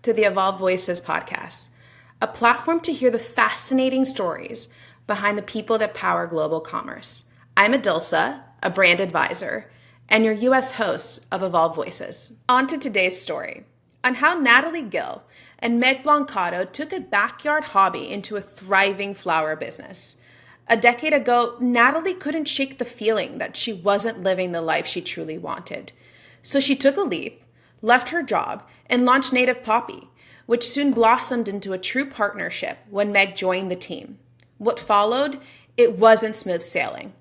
to the EVOLVE Voices podcast, a platform to hear the fascinating stories behind the people that power global commerce. I'm Edilsa, a brand advisor, and your U.S. host of EVOLVE Voices. On to today's story on how Natalie Gill and Meg Blancato took a backyard hobby into a thriving flower business. A decade ago, Natalie couldn't shake the feeling that she wasn't living the life she truly wanted. So she took a leap, left her job, and launched Native Poppy, which soon blossomed into a true partnership when Meg joined the team. What followed? It wasn't smooth sailing.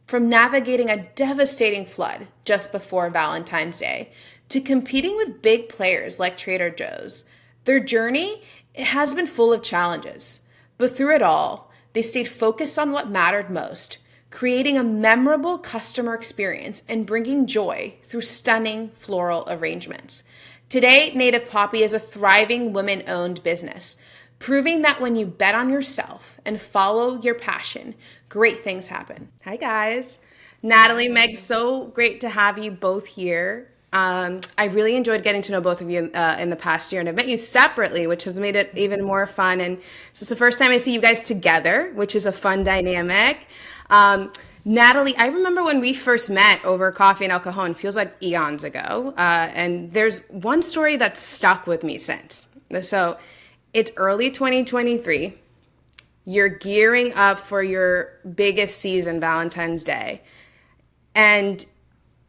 From navigating a devastating flood just before Valentine's Day to competing with big players like Trader Joe's, their journey has been full of challenges. But through it all, they stayed focused on what mattered most, creating a memorable customer experience and bringing joy through stunning floral arrangements. Today, Native Poppy is a thriving women-owned business, proving that when you bet on yourself and follow your passion, great things happen. Hi, guys. Natalie, Meg, so great to have you both here. I really enjoyed getting to know both of you in the past year, and I've met you separately, which has made it even more fun. And so it's the first time I see you guys together, which is a fun dynamic. Natalie, I remember when we first met over coffee in El Cajon, feels like eons ago. And there's one story that's stuck with me since. So it's early 2023. You're gearing up for your biggest season, Valentine's Day. And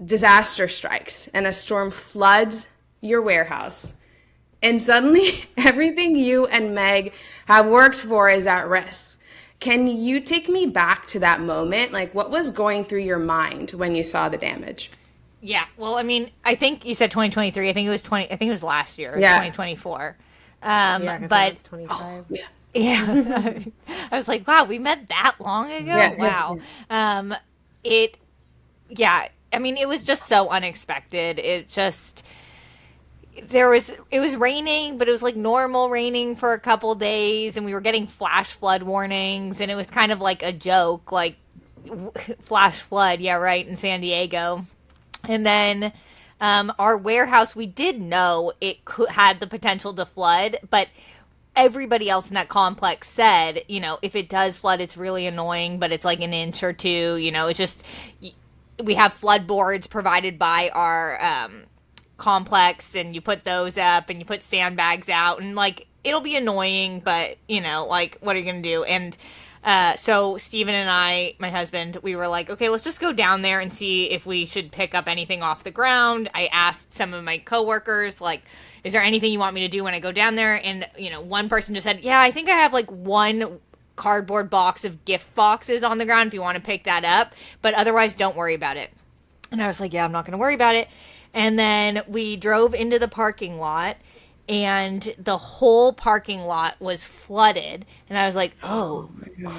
disaster strikes and a storm floods your warehouse. And suddenly everything you and Meg have worked for is at risk. Can you take me back to that moment? Like, what was going through your mind when you saw the damage? Yeah, well, I mean, I think you said 2023. I think it was last year. It was 2024. But it's 25. Yeah. Yeah. I was like, wow, we met that long ago? Yeah. Wow. I mean, it was just so unexpected. It was raining, but it was like normal raining for a couple days, and we were getting flash flood warnings, and it was kind of like a joke, like flash flood, yeah, right, in San Diego. And then our warehouse, we did know it had the potential to flood, but everybody else in that complex said, if it does flood, it's really annoying, but it's like an inch or two, it's just... We have flood boards provided by our complex, and you put those up and you put sandbags out, and like it'll be annoying, but like what are you gonna do? And so Steven and I, my husband, we were like, okay, let's just go down there and see if we should pick up anything off the ground. I asked some of my coworkers, like, is there anything you want me to do when I go down there? And one person just said, yeah, I think I have like one cardboard box of gift boxes on the ground if you want to pick that up, but otherwise don't worry about it. And I was like, yeah, I'm not going to worry about it. And then we drove into the parking lot, and the whole parking lot was flooded. And I was like, oh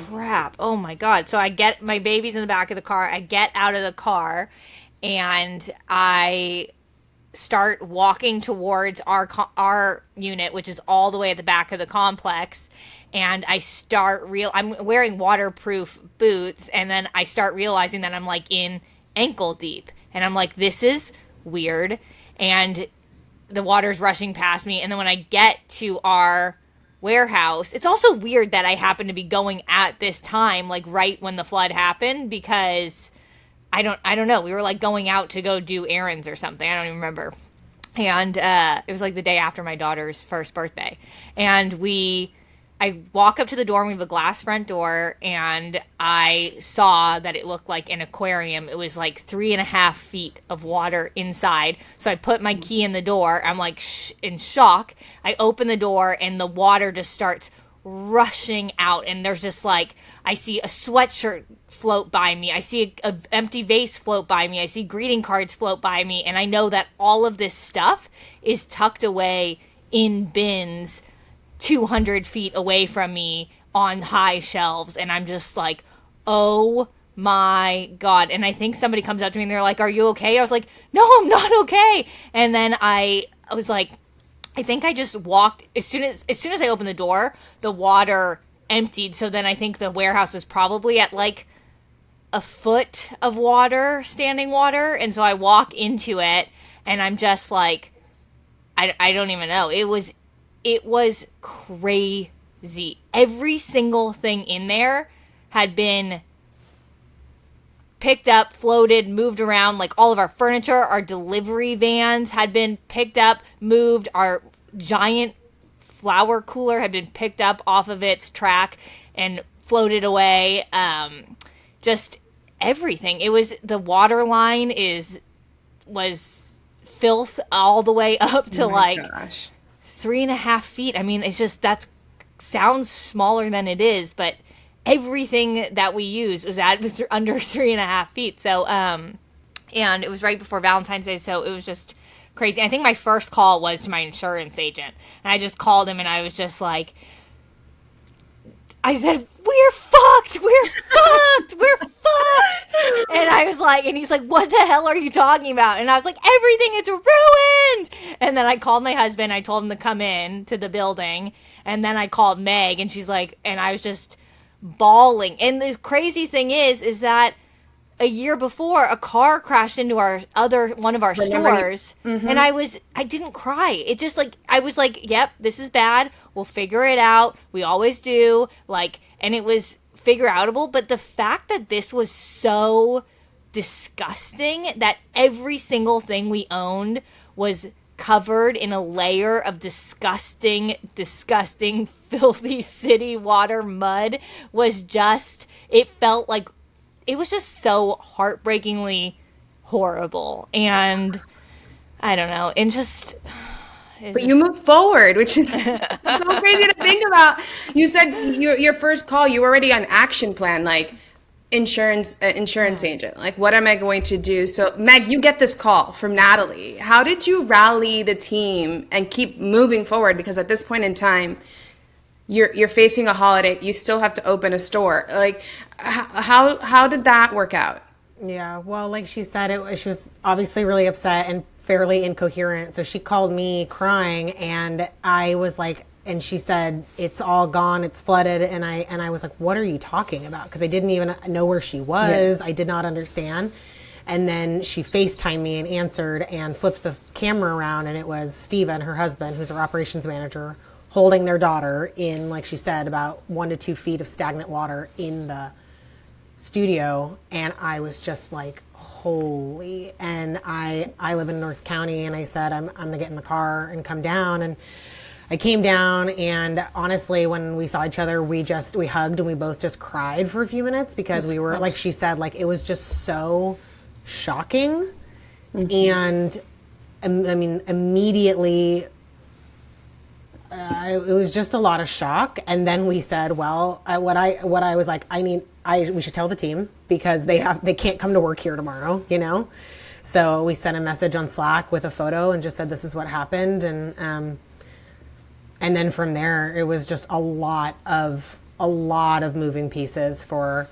crap, oh my God. So I get my baby's in the back of the car. I get out of the car, and I start walking towards our unit, which is all the way at the back of the complex. And I'm wearing waterproof boots, and then I start realizing that I'm like in ankle deep, and I'm like, this is weird, and the water's rushing past me. And then when I get to our warehouse, it's also weird that I happen to be going at this time, like right when the flood happened, because I don't know, we were like going out to go do errands or something, I don't even remember. And it was like the day after my daughter's first birthday, and I walk up to the door, and we have a glass front door, and I saw that it looked like an aquarium. It was like 3.5 feet of water inside. So I put my key in the door. I'm like in shock. I open the door, and the water just starts rushing out. And there's just like, I see a sweatshirt float by me. I see a empty vase float by me. I see greeting cards float by me. And I know that all of this stuff is tucked away in bins 200 feet away from me on high shelves. And I'm just like, oh my God. And I think somebody comes up to me and they're like, are you okay? I was like, no, I'm not okay. And then I was like, I think I just walked, as soon as I opened the door, the water emptied. So then I think the warehouse is probably at like a foot of water, standing water. And so I walk into it, and I'm just like, I don't even know. It was it was crazy. Every single thing in there had been picked up, floated, moved around. Like all of our furniture, our delivery vans had been picked up, moved. Our giant flower cooler had been picked up off of its track and floated away. Just everything. It was, the water line was filth all the way up to gosh. 3.5 feet. I mean, it's just, sounds smaller than it is, but everything that we use was at under 3.5 feet. So, and it was right before Valentine's Day, so it was just crazy. I think my first call was to my insurance agent, and I just called him, and I was just like, I said, we're fucked, we're fucked. And I was like, and he's like, what the hell are you talking about? And I was like, everything is ruined. And then I called my husband, I told him to come in to the building, and then I called Meg, and she's like, and I was just bawling. And the crazy thing is that a year before, a car crashed into one of our stores, and I didn't cry. It just I was like, yep, this is bad. We'll figure it out. We always do. And it was figure outable. But the fact that this was so disgusting, that every single thing we owned was covered in a layer of disgusting, filthy city water mud, was just, it felt like, it was just so heartbreakingly horrible. And I don't know, and just... But you moved forward, which is so crazy to think about. You said your first call, you were already on action plan, insurance agent. What am I going to do? So Meg, you get this call from Natalie. How did you rally the team and keep moving forward? Because at this point in time, you're facing a holiday. You still have to open a store. How did that work out? Yeah, well, like she said, she was obviously really upset and fairly incoherent. So she called me crying, and I was like, and she said, it's all gone, it's flooded. And I was like, what are you talking about? Because I didn't even know where she was. Yeah. I did not understand. And then she FaceTimed me and answered and flipped the camera around, and it was Steven, her husband, who's our operations manager, holding their daughter in, like she said, about 1 to 2 feet of stagnant water in the studio. And I was just like, holy. And I live in North County, and I said, I'm gonna get in the car and come down. And I came down, and honestly, when we saw each other, we hugged, and we both just cried for a few minutes, because we were, like she said, it was just so shocking. And I mean, immediately, it was just a lot of shock. And then we said, well, what I was like, we should tell the team, because they can't come to work here tomorrow, So we sent a message on Slack with a photo and just said, this is what happened. And then from there, it was just a lot of moving pieces for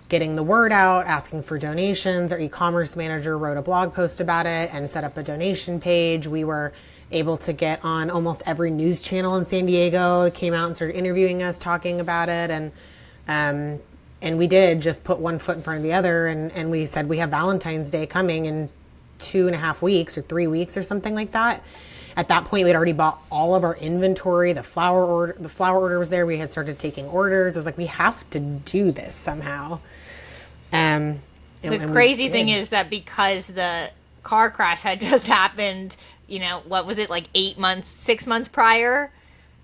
getting the word out, asking for donations. Our e-commerce manager wrote a blog post about it and set up a donation page. We were able to get on almost every news channel in San Diego. It came out and started interviewing us, talking about it. And we did just put one foot in front of the other. And we said, we have Valentine's Day coming in 2.5 weeks or 3 weeks or something like that. At that point, we'd already bought all of our inventory. The flower order was there. We had started taking orders. It was like, we have to do this somehow. The crazy thing is that because the car crash had just happened, what was it, 6 months prior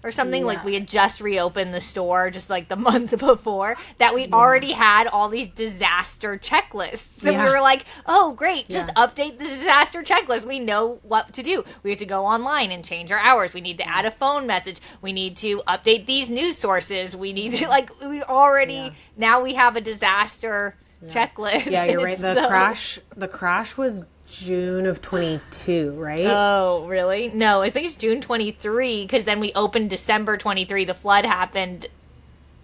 or something? Yeah. We had just reopened the store just the month before, that we already had all these disaster checklists. So we were like, oh, great, just update the disaster checklist. We know what to do. We have to go online and change our hours. We need to add a phone message. We need to update these news sources. We need to, we already, now we have a disaster checklist. Yeah, you're right. The crash was June of 22, right? Oh, really? No, I think it's June 23, because then we opened December 23. The flood happened,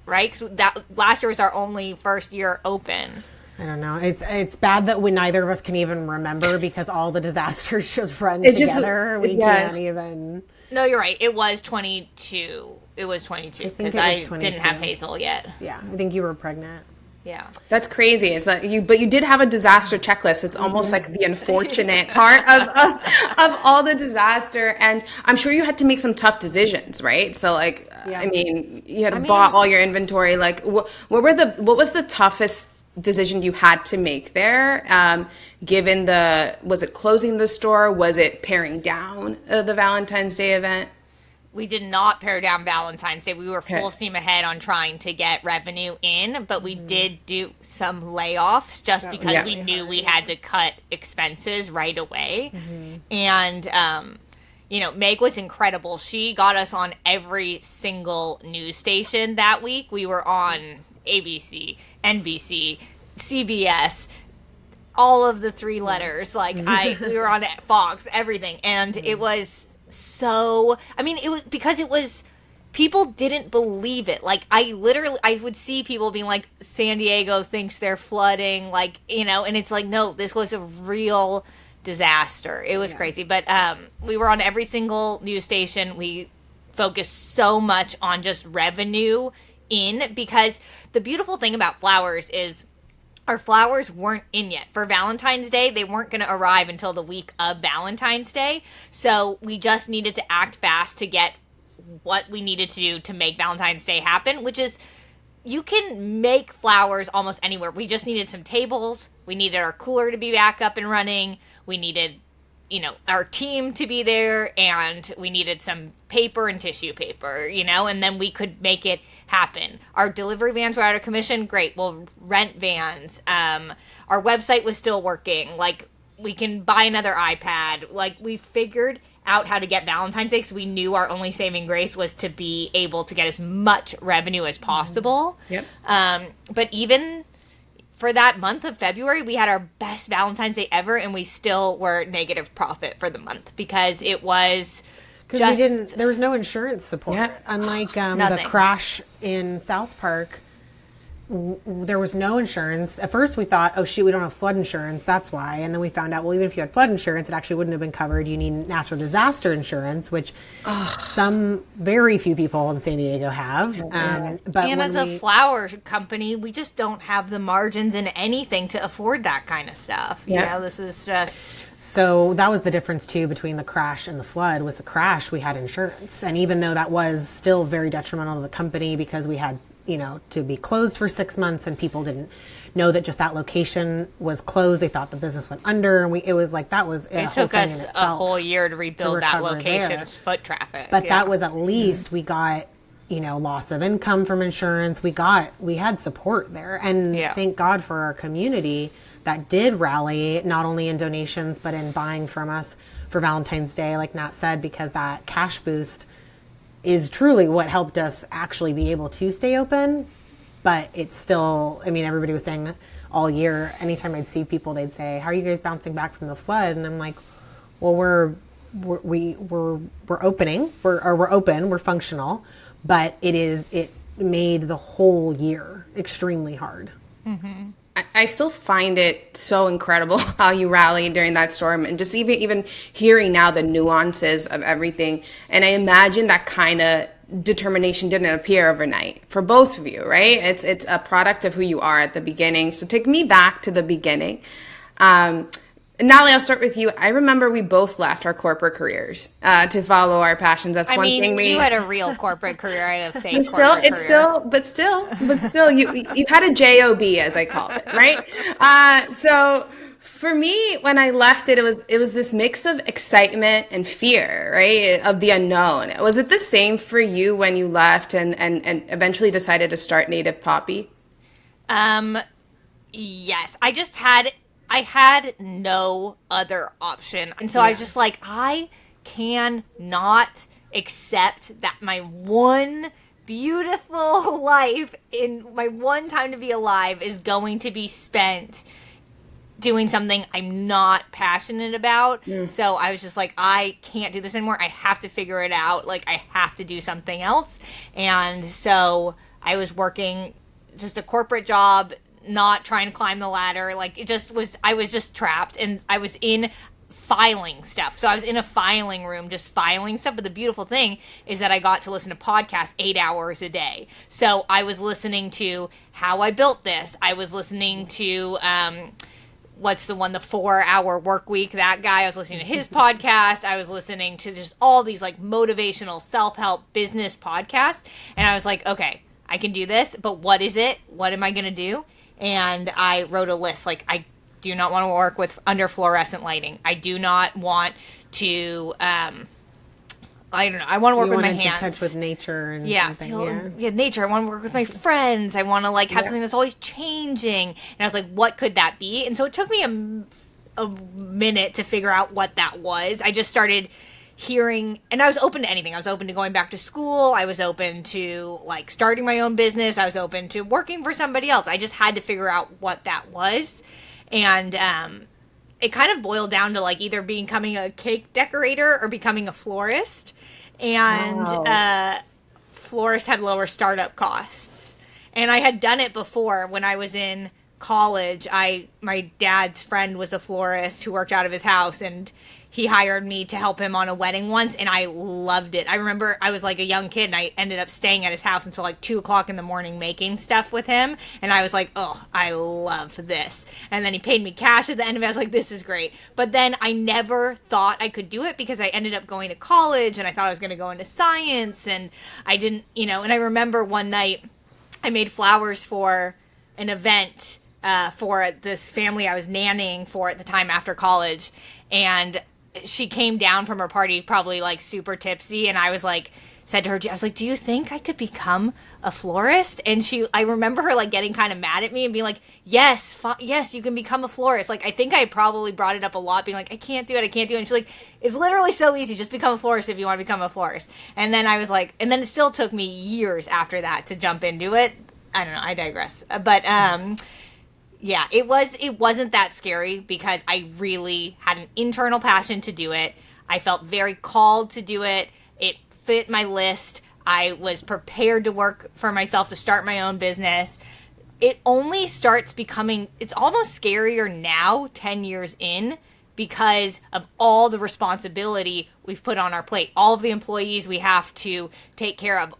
right? So that last year was our only first year open. I don't know. It's bad that neither of us can even remember, because all the disasters just run together. We can't even. No, you're right. It was 22. It was 22, because I didn't have Hazel yet. Yeah, I think you were pregnant. Yeah. That's crazy. It's like but you did have a disaster checklist. It's almost like the unfortunate part of all the disaster. And I'm sure you had to make some tough decisions, right? So like, Yeah. I mean, you had bought all your inventory. Like, what was the toughest decision you had to make there? Given was it closing the store? Was it paring down the Valentine's Day event? We did not pare down Valentine's Day. We were full steam ahead on trying to get revenue in, but we did do some layoffs just because we knew we had to cut expenses right away. And, Meg was incredible. She got us on every single news station that week. We were on ABC, NBC, CBS, all of the three letters. We were on Fox, everything. And it was... So, I mean, it was because people didn't believe it. Like, I would see people being like, San Diego thinks they're flooding, and it's like, no, this was a real disaster. It was crazy. But we were on every single news station. We focused so much on just revenue because the beautiful thing about flowers is our flowers weren't in yet. For Valentine's Day, they weren't going to arrive until the week of Valentine's Day. So we just needed to act fast to get what we needed to do to make Valentine's Day happen, which is you can make flowers almost anywhere. We just needed some tables. We needed our cooler to be back up and running. We needed, our team to be there, and we needed some paper and tissue paper, and then we could make it happen. Our delivery vans were out of commission. Great. We'll rent vans. Our website was still working. Like, we can buy another iPad. Like, we figured out how to get Valentine's Day because we knew our only saving grace was to be able to get as much revenue as possible. Yep. But even for that month of February, we had our best Valentine's Day ever, and we still were negative profit for the month because it was... Because there was no insurance support. Yeah. Unlike the crash in South Park, there was no insurance. At first we thought, oh shoot, we don't have flood insurance, that's why. And then we found out, well, even if you had flood insurance, it actually wouldn't have been covered. You need natural disaster insurance, which some very few people in San Diego have. But and as a flower company, we just don't have the margins in anything to afford that kind of stuff. This is just... So that was the difference too between the crash and the flood. Was the crash, we had insurance, and even though that was still very detrimental to the company because we had to be closed for 6 months, and people didn't know that just that location was closed. They thought the business went under, and it was like that was it took us a whole year to rebuild that location's foot traffic. But that was at least we got loss of income from insurance. We had support there, and thank God for our community that did rally, not only in donations, but in buying from us for Valentine's Day, like Nat said, because that cash boost is truly what helped us actually be able to stay open. But it's still, everybody was saying all year, anytime I'd see people, they'd say, how are you guys bouncing back from the flood? And I'm like, well, we're opening, we're open, we're functional, but it made the whole year extremely hard. Mm-hmm. I still find it so incredible how you rallied during that storm, and just even hearing now the nuances of everything. And I imagine that kind of determination didn't appear overnight for both of you, right? It's a product of who you are at the beginning. So take me back to the beginning. Natalie, I'll start with you. I remember we both left our corporate careers to follow our passions. That's one thing you had a real corporate career. I had a fake corporate career. But still, you had a job, as I call it, right? So for me, when I left it was this mix of excitement and fear, right, of the unknown. Was it the same for you when you left and eventually decided to start Native Poppy? Yes, I had no other option. And so I was just like, I cannot accept that my one beautiful life, in my one time to be alive, is going to be spent doing something I'm not passionate about. So I was just like, I can't do this anymore. I have to figure it out. Like, I have to do something else. And so I was working just a corporate job, not trying to climb the ladder. Like, I was just trapped, and I was in filing stuff. So I was in a filing room just filing stuff. But the beautiful thing is that I got to listen to podcasts 8 hours a day. So I was listening to How I Built This. I was listening to what's the one, the 4-Hour Work Week, that guy. I was listening to his podcast. I was listening to just all these like motivational self-help business podcasts. And I was like, okay, I can do this, but what is it? What am I going to do? And I wrote a list. Like, I do not want to work with under fluorescent lighting. I do not want to, I don't know. I want to work with my hands. To touch with nature and something. Nature. I want to work with my friends. I want to like have something that's always changing. And I was like, what could that be? And so it took me a minute to figure out what that was. I just started hearing, and I was open to anything. I was open to going back to school. I was open to like starting my own business. I was open to working for somebody else. I just had to figure out what that was. And it kind of boiled down to like either becoming a cake decorator or becoming a florist. And Florist had lower startup costs. And I had done it before when I was in college. My dad's friend was a florist who worked out of his house, and he hired me to help him on a wedding once, and I loved it. I remember I was like a young kid, and I ended up staying at his house until like 2 o'clock in the morning making stuff with him, and I was like, oh, I love this. And then he paid me cash at the end of it. I was like, this is great. But then I never thought I could do it because I ended up going to college, and I thought I was going to go into science, and I didn't, and I remember one night I made flowers for an event for this family I was nannying for at the time after college, and she came down from her party probably like super tipsy, and I was like, said to her, I was like, do you think I could become a florist? And I remember her like getting kind of mad at me and being like, yes, you can become a florist. Like, I think I probably brought it up a lot, being like, I can't do it. And she's like, it's literally so easy. Just become a florist if you want to become a florist. And then I was like, and then it still took me years after that to jump into it. I don't know. I digress. But, yeah, it wasn't that scary because I really had an internal passion to do it. I felt very called to do it. It fit my list. I was prepared to work for myself, to start my own business. It only starts becoming, it's almost scarier now, 10 years in, because of all the responsibility we've put on our plate, all of the employees we have to take care of,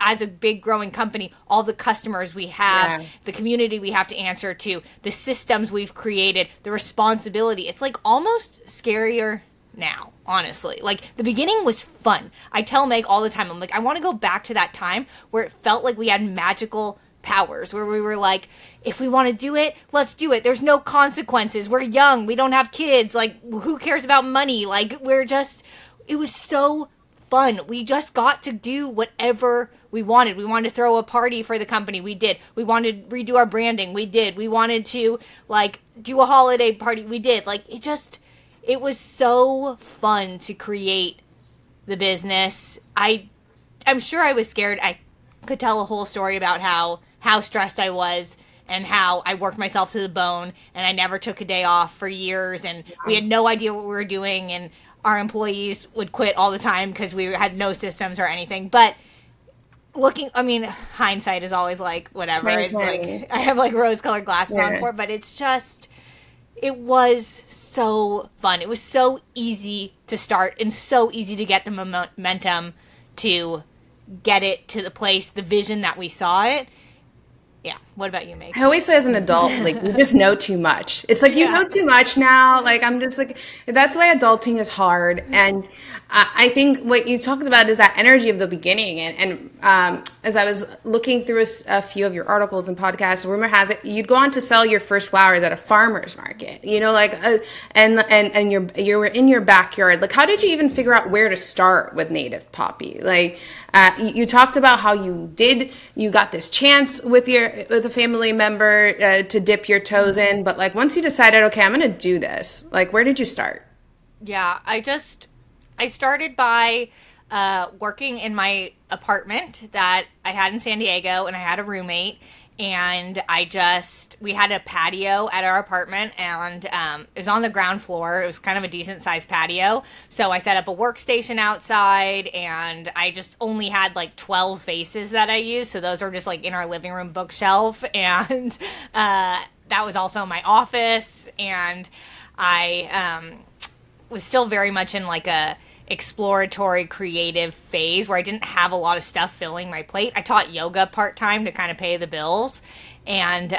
as a big growing company, all the customers we have, the community we have to answer to, the systems we've created, the responsibility. It's like almost scarier now, honestly. Like, the beginning was fun. I tell Meg all the time, I'm like, I want to go back to that time where it felt like we had magical powers, where we were like, if we want to do it, let's do it. There's no consequences. We're young. We don't have kids. Like, who cares about money? Like, it was so fun. We just got to do whatever we wanted. We wanted to throw a party for the company. We did. We wanted to redo our branding. We did. We wanted to like do a holiday party. We did. Like, it was so fun to create the business. I'm sure I was scared. I could tell a whole story about how stressed I was and how I worked myself to the bone, and I never took a day off for years, and we had no idea what we were doing, and our employees would quit all the time because we had no systems or anything. But hindsight is always like, whatever. It's like, I have like rose-colored glasses on for it, but it was so fun. It was so easy to start and so easy to get the momentum to get it to the place, the vision that we saw it. Yeah. What about you, Meg? I always say as an adult, like, you just know too much. It's like, you know too much now. Like, I'm just like, that's why adulting is hard. And I think what you talked about is that energy of the beginning. And as I was looking through a few of your articles and podcasts, rumor has it you'd go on to sell your first flowers at a farmer's market, and you're in your backyard. Like, how did you even figure out where to start with native poppy? Like, you talked about how you got this chance with a family member to dip your toes in, but like, once you decided, okay, I'm going to do this, like, where did you start? Yeah, I started by working in my apartment that I had in San Diego, and I had a roommate, and we had a patio at our apartment, and it was on the ground floor. It was kind of a decent sized patio. So I set up a workstation outside, and I just only had like 12 vases that I used. So those are just like in our living room bookshelf. And that was also my office. And I was still very much in like a exploratory creative phase where I didn't have a lot of stuff filling my plate. I taught yoga part-time to kind of pay the bills. And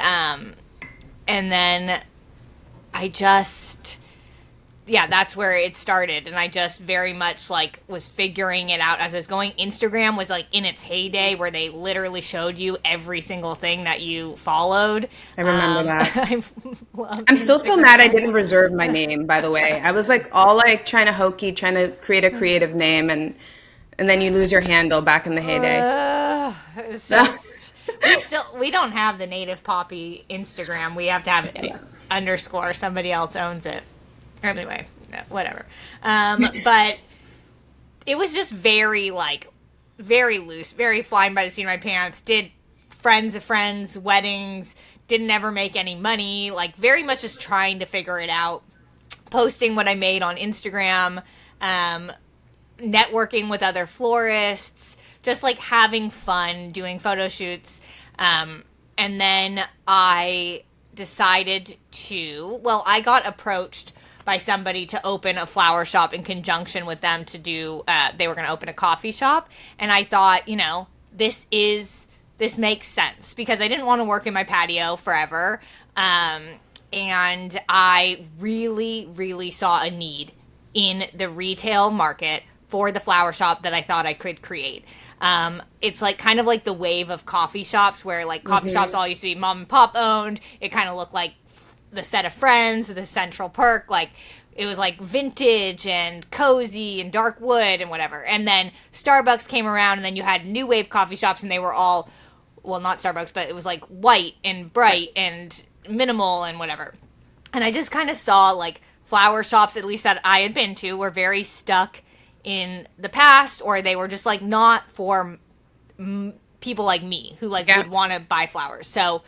then I just, that's where it started. And I just very much like was figuring it out as I was going. Instagram was like in its heyday where they literally showed you every single thing that you followed. I remember that. I'm still so mad I didn't reserve my name, by the way. I was like all like trying to create a creative name, and then you lose your handle back in the heyday. It's just, we don't have the native poppy Instagram. We have to have it underscore. Somebody else owns it. Anyway, whatever. But it was just very loose, very flying by the seat of my pants. Did friends of friends, weddings, didn't ever make any money. Like very much just trying to figure it out. Posting what I made on Instagram, networking with other florists, just like having fun, doing photo shoots. And then I decided I got approached by somebody to open a flower shop in conjunction with them to do, they were going to open a coffee shop. And I thought, this makes sense because I didn't want to work in my patio forever. And I really, really saw a need in the retail market for the flower shop that I thought I could create. It's like kind of like the wave of coffee shops where like coffee shops all used to be mom and pop owned. It kind of looked like the Set of Friends, the Central Perk, like it was like vintage and cozy and dark wood and whatever. And then Starbucks came around, and then you had new wave coffee shops, and they were all, well, not Starbucks, but it was like white and bright and minimal and whatever. And I just kind of saw like flower shops, at least that I had been to, were very stuck in the past, or they were just like not for people like me who like would want to buy flowers. So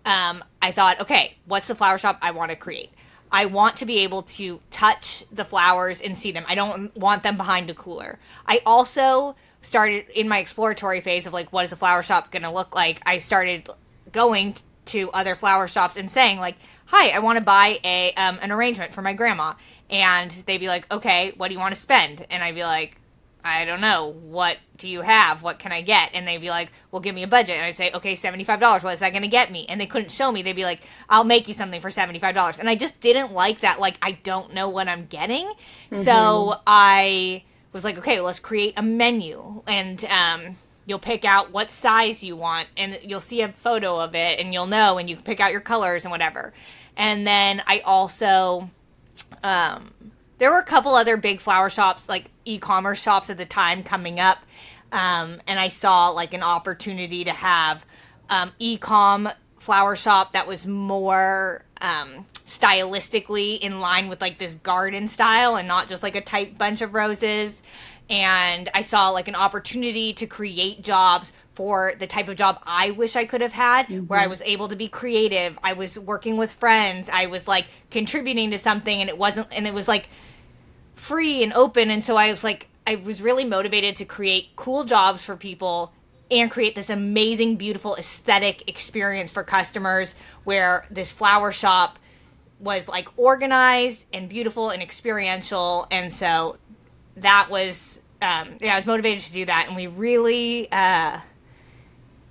I thought, okay, what's the flower shop I want to create? I want to be able to touch the flowers and see them. I don't want them behind a cooler. I also started in my exploratory phase of like, what is a flower shop going to look like? I started going to other flower shops and saying like, hi, I want to buy an arrangement for my grandma. And they'd be like, okay, what do you want to spend? And I'd be like, I don't know. What do you have? What can I get? And they'd be like, well, give me a budget. And I'd say, okay, $75. What is that going to get me? And they couldn't show me. They'd be like, I'll make you something for $75. And I just didn't like that. Like, I don't know what I'm getting. Mm-hmm. So I was like, okay, well, let's create a menu. And you'll pick out what size you want. And you'll see a photo of it. And you'll know. And you can pick out your colors and whatever. And then I also... there were a couple other big flower shops, like e-commerce shops at the time coming up. And I saw like an opportunity to have e-com flower shop that was more stylistically in line with like this garden style and not just like a tight bunch of roses. And I saw like an opportunity to create jobs for the type of job I wish I could have had, where I was able to be creative. I was working with friends. I was like contributing to something, and it was like free and open. And so I was really motivated to create cool jobs for people and create this amazing, beautiful aesthetic experience for customers where this flower shop was like organized and beautiful and experiential. And so that was, I was motivated to do that. And we really, it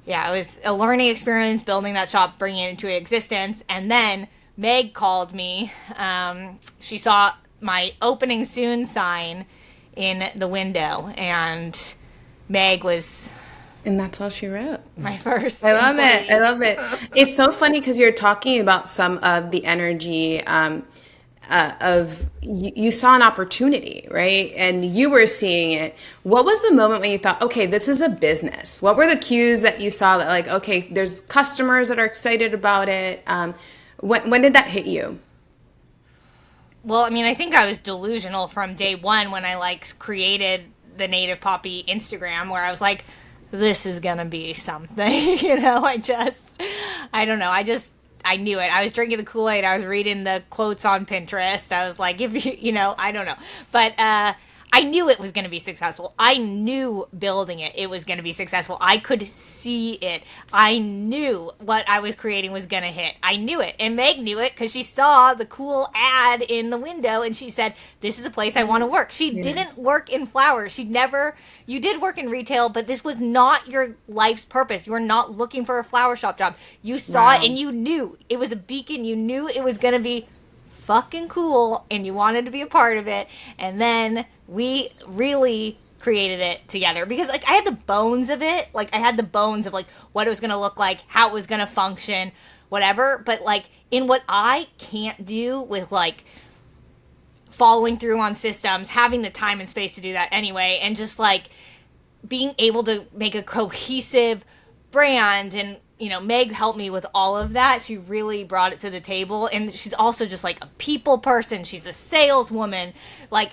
was a learning experience building that shop, bringing it into existence. And then Meg called me. She saw my opening soon sign in the window, and Meg was... And that's all she wrote. My first. I love it. I love it. It's so funny because you're talking about some of the energy of you saw an opportunity, right? And you were seeing it. What was the moment when you thought, okay, this is a business? What were the cues that you saw that like, okay, there's customers that are excited about it? When did that hit you? Well, I mean, I think I was delusional from day one when I like created the Native Poppy Instagram, where I was like, this is gonna be something. I don't know. I knew it. I was drinking the Kool-Aid. I was reading the quotes on Pinterest. I was like, if you know, I don't know. But I knew it was going to be successful. I knew building it was going to be successful. I could see it. I knew what I was creating was going to hit. I knew it. And Meg knew it because she saw the cool ad in the window and she said, this is a place I want to work. She didn't work in flowers. You did work in retail, but this was not your life's purpose. You were not looking for a flower shop job. You saw it and you knew it was a beacon. You knew it was going to be fucking cool and you wanted to be a part of it. And then we really created it together because like I had the bones of it. Like I had the bones of like what it was going to look like, how it was going to function, whatever. But like in what I can't do with like following through on systems, having the time and space to do that anyway, and just like being able to make a cohesive brand. And you know, Meg helped me with all of that. She really brought it to the table. And she's also just like a people person. She's a saleswoman. Like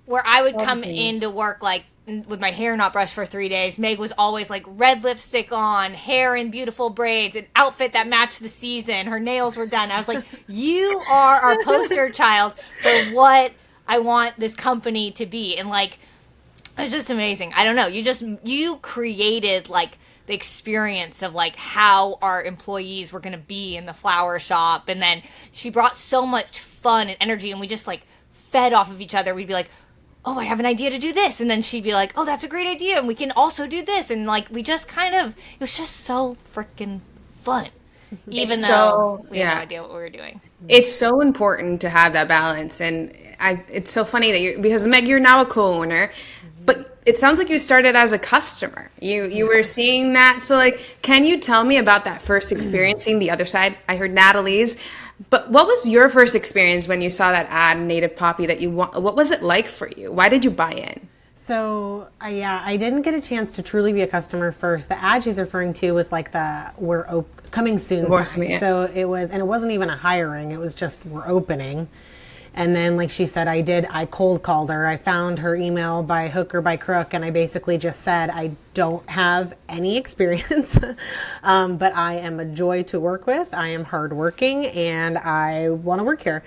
where I would come into work like with my hair not brushed for 3 days, Meg was always like red lipstick on, hair in beautiful braids, an outfit that matched the season. Her nails were done. I was like, you are our poster child for what I want this company to be. And like, it's just amazing. I don't know. You created like the experience of like how our employees were going to be in the flower shop. And then she brought so much fun and energy and we just like fed off of each other. We'd be like, oh, I have an idea to do this. And then she'd be like, oh, that's a great idea. And we can also do this. And like, we just kind of, it was just so freaking fun. Even though we had no idea what we were doing. It's so important to have that balance. And it's so funny that because Meg, you're now a co-owner, but it sounds like you started as a customer. You were seeing that. So like, can you tell me about that first experience, seeing the other side? I heard Natalie's, but what was your first experience when you saw that ad, Native Poppy, that you want? What was it like for you? Why did you buy in? So, I didn't get a chance to truly be a customer first. The ad she's referring to was like the coming soon sign. So it was, and it wasn't even a hiring. It was just we're opening. And then, like she said, I cold called her. I found her email by hook or by crook, and I basically just said, I don't have any experience, but I am a joy to work with. I am hardworking, and I want to work here.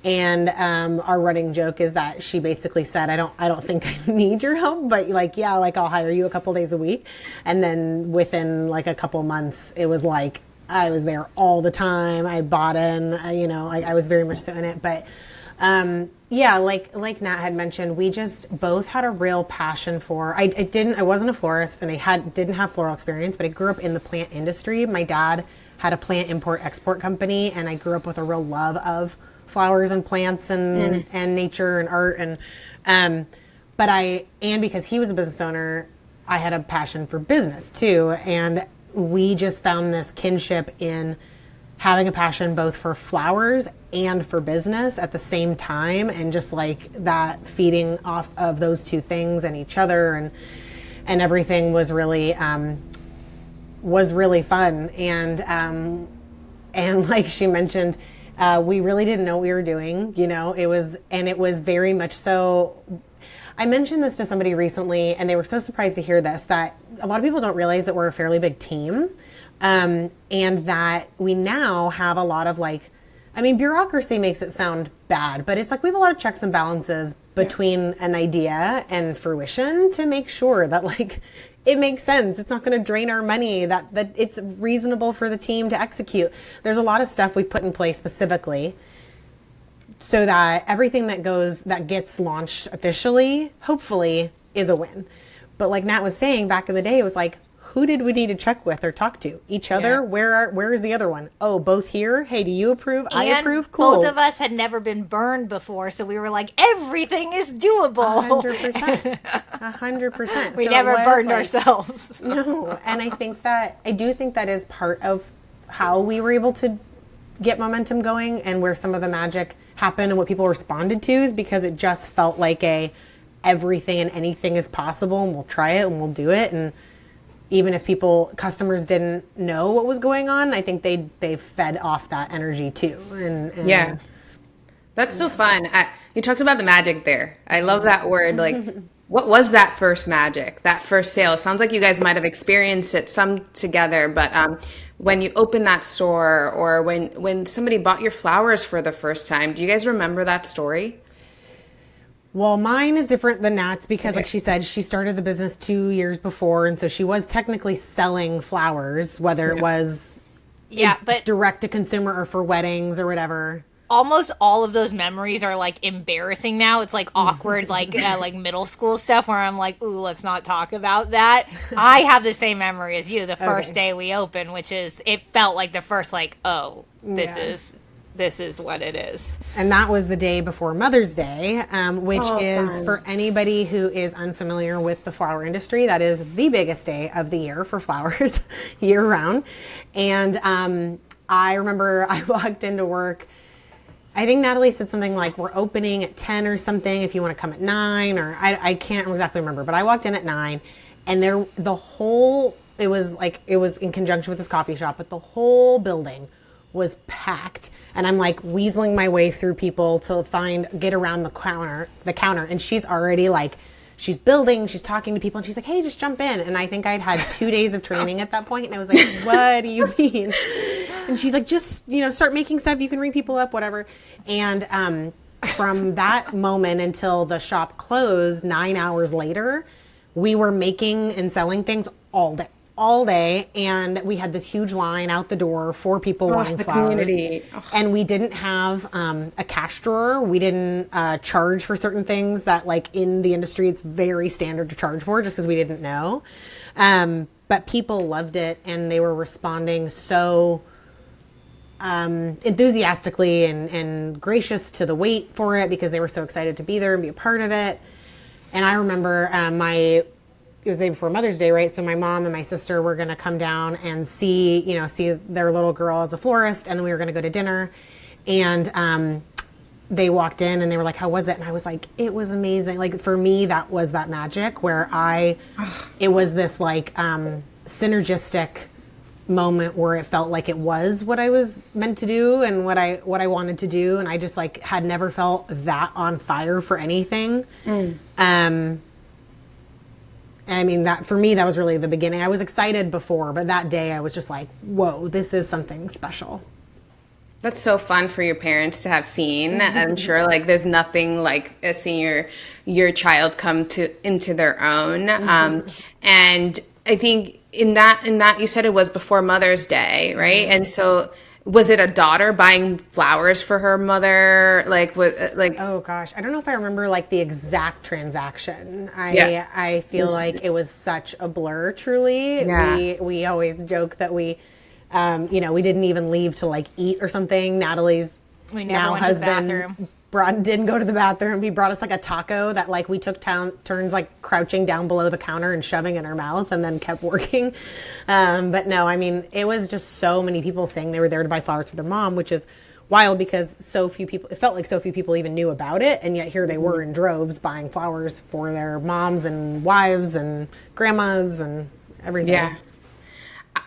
And our running joke is that she basically said, I don't think I need your help, but like, yeah, like I'll hire you a couple days a week. And then within like a couple months, it was like I was there all the time. I bought in, I was very much so in it, but. Like Nat had mentioned, we just both had a real passion for, I wasn't a florist and I didn't have floral experience, but I grew up in the plant industry. My dad had a plant import-export company and I grew up with a real love of flowers and plants and nature and art. And because he was a business owner, I had a passion for business too. And we just found this kinship in having a passion both for flowers and for business at the same time, and just like that feeding off of those two things and each other and everything was really fun. And like she mentioned, we really didn't know what we were doing, it was very much so. I mentioned this to somebody recently and they were so surprised to hear this, that a lot of people don't realize that we're a fairly big team. And that we now have a lot of bureaucracy makes it sound bad, but it's like we have a lot of checks and balances between an idea and fruition to make sure that like it makes sense. It's not going to drain our money, that it's reasonable for the team to execute. There's a lot of stuff we put in place specifically so that everything that gets launched officially, hopefully, is a win. But like Nat was saying, back in the day, it was like, who did we need to check with or talk to? Each other? Yeah. Where is the other one? Oh, both here? Hey, do you approve? I approve? Cool. Both of us had never been burned before, so we were like, everything is doable. 100%. 100%. We never burned ourselves. No, and I do think that is part of how we were able to get momentum going and where some of the magic happened and what people responded to, is because it just felt like everything and anything is possible, and we'll try it and we'll do it. And even if customers didn't know what was going on, I think they fed off that energy too. And yeah, that's so fun. You talked about the magic there. I love that word. Like, what was that first magic, that first sale? It sounds like you guys might have experienced it some together, but when you opened that store, or when somebody bought your flowers for the first time, do you guys remember that story? Well, mine is different than Nat's because, like she said, she started the business 2 years before. And so she was technically selling flowers, whether it was but direct to consumer or for weddings or whatever. Almost all of those memories are like embarrassing now. It's like awkward, like middle school stuff where I'm like, ooh, let's not talk about that. I have the same memory as you the first day we opened, which is, it felt like the first, like, oh, this is what it is. And that was the day before Mother's Day, which is, for anybody who is unfamiliar with the flower industry, that is the biggest day of the year for flowers year round. And I remember I walked into work. I think Natalie said something like, we're opening at 10 or something if you want to come at 9, or I can't exactly remember, but I walked in at 9 and it was in conjunction with this coffee shop, but the whole building was packed. And I'm like weaseling my way through people to get around the counter. And she's already like, she's building, she's talking to people, and she's like, hey, just jump in. And I think I'd had 2 days of training at that point, and I was like, what do you mean? And she's like, just, start making stuff. You can ring people up, whatever. And from that moment until the shop closed 9 hours later, we were making and selling things all day. And we had this huge line out the door for people wanting flowers. And we didn't have a cash drawer. We didn't charge for certain things that, like, in the industry, it's very standard to charge for, just because we didn't know. But people loved it, and they were responding so enthusiastically and gracious to the wait for it, because they were so excited to be there and be a part of it. And I remember it was the day before Mother's Day, right? So my mom and my sister were going to come down and see their little girl as a florist, and then we were going to go to dinner. And they walked in and they were like, how was it? And I was like, it was amazing. Like, for me, that was that magic where it was this like synergistic moment where it felt like it was what I was meant to do and what I wanted to do. And I just like had never felt that on fire for anything. I mean, that for me, that was really the beginning. I was excited before, but that day I was just like, whoa, this is something special. That's so fun for your parents to have seen. I'm sure like there's nothing like seeing your child come into their own. And I think in that you said it was before Mother's Day, right? And so was it a daughter buying flowers for her mother? Oh gosh, I don't know if I remember like the exact transaction. I feel like it was such a blur. Truly, we always joke that we didn't even leave to like eat or something. Natalie's now husband didn't go to the bathroom. He brought us like a taco that like we took turns like crouching down below the counter and shoving in our mouth, and then kept working. But no, I mean, it was just so many people saying they were there to buy flowers for their mom, which is wild because it felt like so few people even knew about it. And yet here they were in droves buying flowers for their moms and wives and grandmas and everything. Yeah.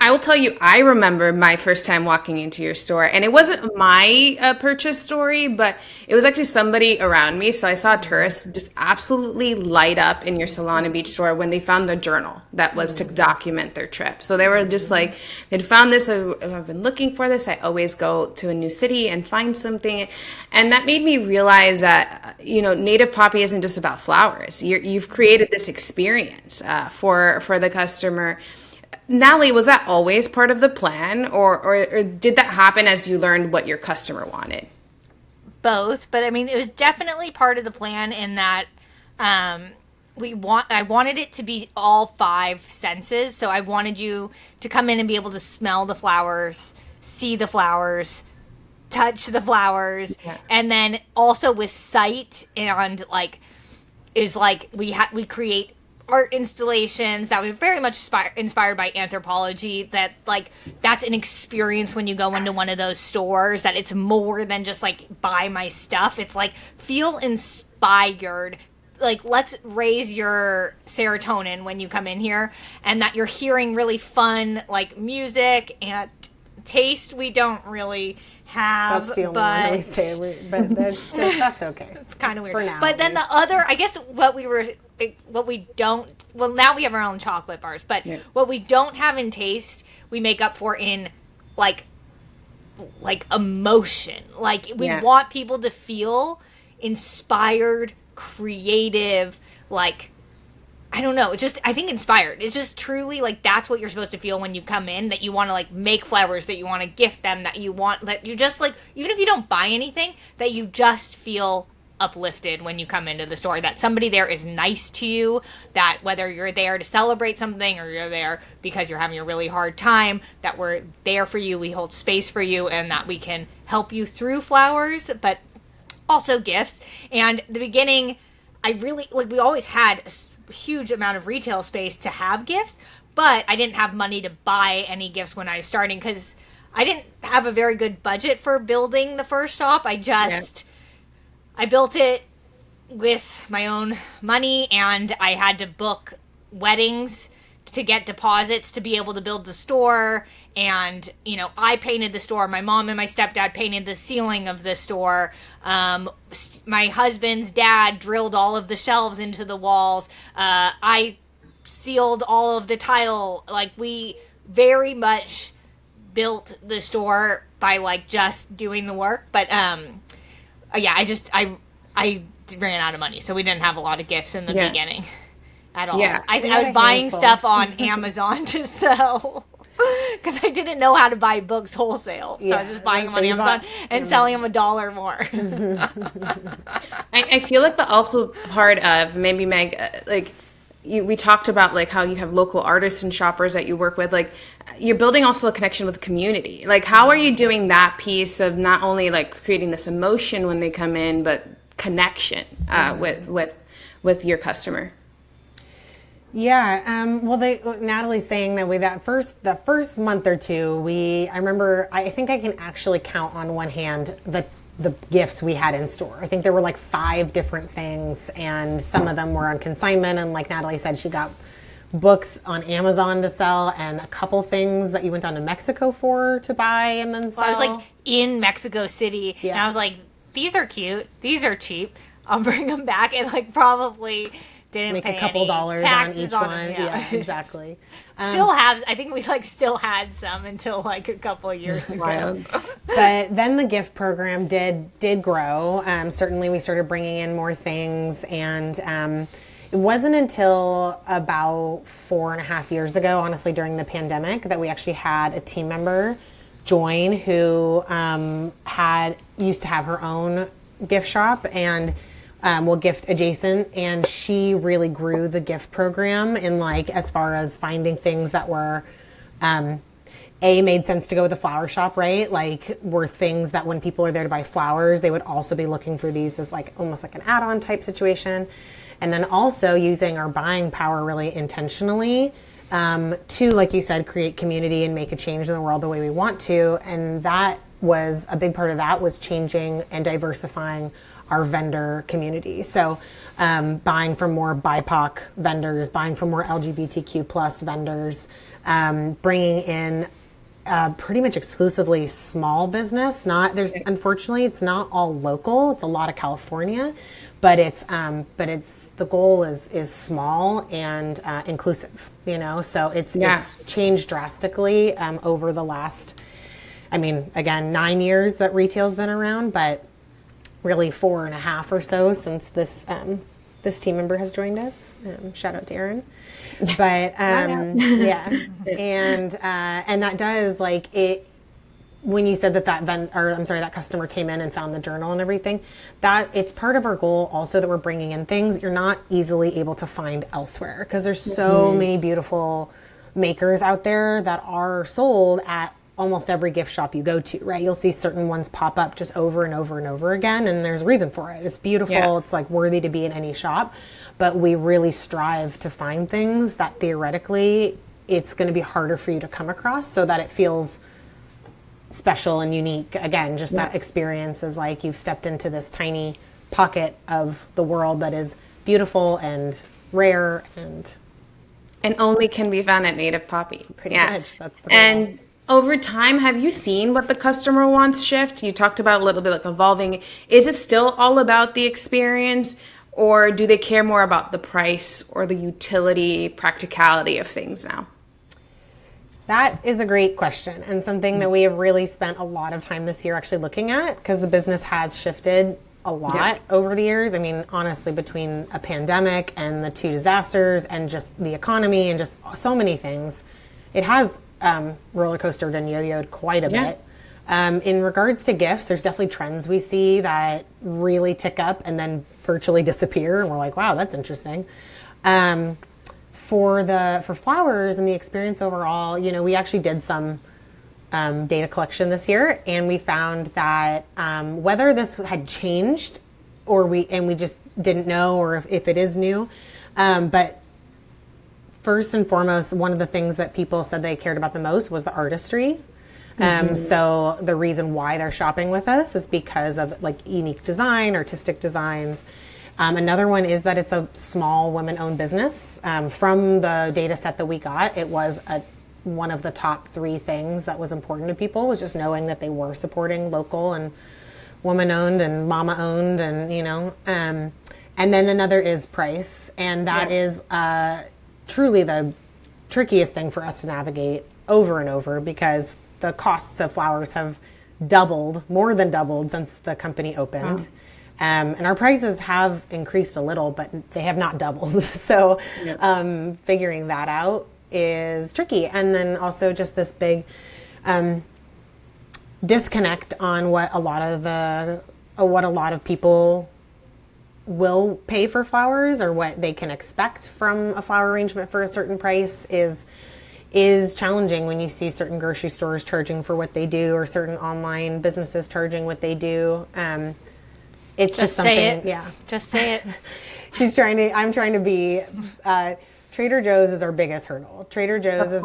I will tell you, I remember my first time walking into your store, and it wasn't my purchase story, but it was actually somebody around me. So I saw tourists just absolutely light up in your Solana Beach store when they found the journal that was to document their trip. So they were just like, they'd found this, I've been looking for this. I always go to a new city and find something. And that made me realize that, Native Poppy isn't just about flowers. You've created this experience for the customer. Natalie, was that always part of the plan, or did that happen as you learned what your customer wanted? Both, but I mean, it was definitely part of the plan in that I wanted it to be all 5 senses. So I wanted you to come in and be able to smell the flowers, see the flowers, touch the flowers, and then also with sight and we create art installations that was very much inspired by anthropology, that like that's an experience when you go into one of those stores, that it's more than just like buy my stuff. It's like feel inspired, like let's raise your serotonin when you come in here, and that you're hearing really fun like music and taste we don't really have. That's the only one we say, but that's okay. It's kind of weird for now. But then the other, I guess now we have our own chocolate bars, but what we don't have in taste, we make up for in like emotion. Like we want people to feel inspired, creative, like, I don't know. It's just, I think inspired. It's just truly like that's what you're supposed to feel when you come in, that you want to like make flowers, that you want to gift them, that you want, that you just like, even if you don't buy anything, that you just feel uplifted when you come into the store, that somebody there is nice to you, that whether you're there to celebrate something or you're there because you're having a really hard time, that we're there for you, we hold space for you, and that we can help you through flowers, but also gifts. And the beginning, I really, like, we always had a huge amount of retail space to have gifts, but I didn't have money to buy any gifts when I was starting because I didn't have a very good budget for building the first shop. I built it with my own money, and I had to book weddings to get deposits to be able to build the store. And, you know, I painted the store. My mom and my stepdad painted the ceiling of the store. My husband's dad drilled all of the shelves into the walls. I sealed all of the tile. Like, we very much built the store by, like, just doing the work. But, yeah, I ran out of money, so we didn't have a lot of gifts in the beginning at all. Yeah. I was buying stuff on Amazon to sell because I didn't know how to buy books wholesale. So I was just buying them on Amazon and selling them $1 more. I feel like the also part of maybe Meg, like we talked about like how you have local artists and shoppers that you work with, like you're building also a connection with the community. Like how are you doing that piece of not only like creating this emotion when they come in, but connection with your customer? Yeah, well, Natalie's saying that the first month or two, I think I can actually count on one hand the gifts we had in store. I think there were like 5 different things, and some of them were on consignment. And like Natalie said, she got books on Amazon to sell, and a couple things that you went down to Mexico to buy and then sell. Well, I was like in Mexico City, and I was like, these are cute, these are cheap. I'll bring them back, and like probably didn't make pay a couple any dollars on each on one. them, Yeah, exactly. I think we like still had some until like a couple of years ago. But then the gift program did grow. Certainly we started bringing in more things, and it wasn't until about 4.5 years ago, honestly, during the pandemic, that we actually had a team member join who used to have her own gift shop and gift adjacent, and she really grew the gift program in like as far as finding things that were made sense to go with the flower shop, right? Like were things that when people are there to buy flowers, they would also be looking for these as like almost like an add-on type situation. And then also using our buying power really intentionally to, like you said, create community and make a change in the world the way we want to. And that was a big part of that, was changing and diversifying our vendor community. So buying from more BIPOC vendors, buying from more LGBTQ plus vendors, bringing in pretty much exclusively small business. Unfortunately, it's not all local. It's a lot of California, but it's the goal is small and inclusive, you know? So it's changed drastically over the last, again, 9 years that retail's been around, but really 4.5 or so since this team member has joined us. Shout out to Erin. But yeah, and that does like it. When you said that customer came in and found the journal and everything, that it's part of our goal also that we're bringing in things you're not easily able to find elsewhere, because there's so many beautiful makers out there that are sold at almost every gift shop you go to, right? You'll see certain ones pop up just over and over and over again, and there's a reason for it. It's beautiful. Yeah. It's like worthy to be in any shop, but we really strive to find things that theoretically it's going to be harder for you to come across, so that it feels special and unique. Again, just that experience is like you've stepped into this tiny pocket of the world that is beautiful and rare and only can be found at Native Poppy. Pretty much. That's the goal. Over time, have you seen what the customer wants shift? You talked about a little bit like evolving. Is it still all about the experience, or do they care more about the price or the utility, practicality of things now? That is a great question, and something that we have really spent a lot of time this year actually looking at, because the business has shifted a lot over the years. I mean, honestly, between a pandemic and the 2 disasters and just the economy and just so many things, it has roller coastered and yo-yoed quite a bit. In regards to gifts, there's definitely trends we see that really tick up and then virtually disappear. And we're like, wow, that's interesting. For flowers and the experience overall, you know, we actually did some data collection this year, and we found that whether this had changed or we just didn't know, or if it is new, but first and foremost, one of the things that people said they cared about the most was the artistry. So the reason why they're shopping with us is because of like unique design, artistic designs. Another one is that it's a small women-owned business. From the data set that we got, it was one of the top 3 things that was important to people, was just knowing that they were supporting local and woman-owned and mama-owned, and you know. And then another is price, and that is truly the trickiest thing for us to navigate over and over, because the costs of flowers have more than doubled since the company opened. And our prices have increased a little, but they have not doubled. So figuring that out is tricky. And then also just this big disconnect on what a lot of people will pay for flowers, or what they can expect from a flower arrangement for a certain price is challenging when you see certain grocery stores charging for what they do, or certain online businesses charging what they do. It's just something. Just say it. I'm trying to be. Trader Joe's is our biggest hurdle. Trader Joe's is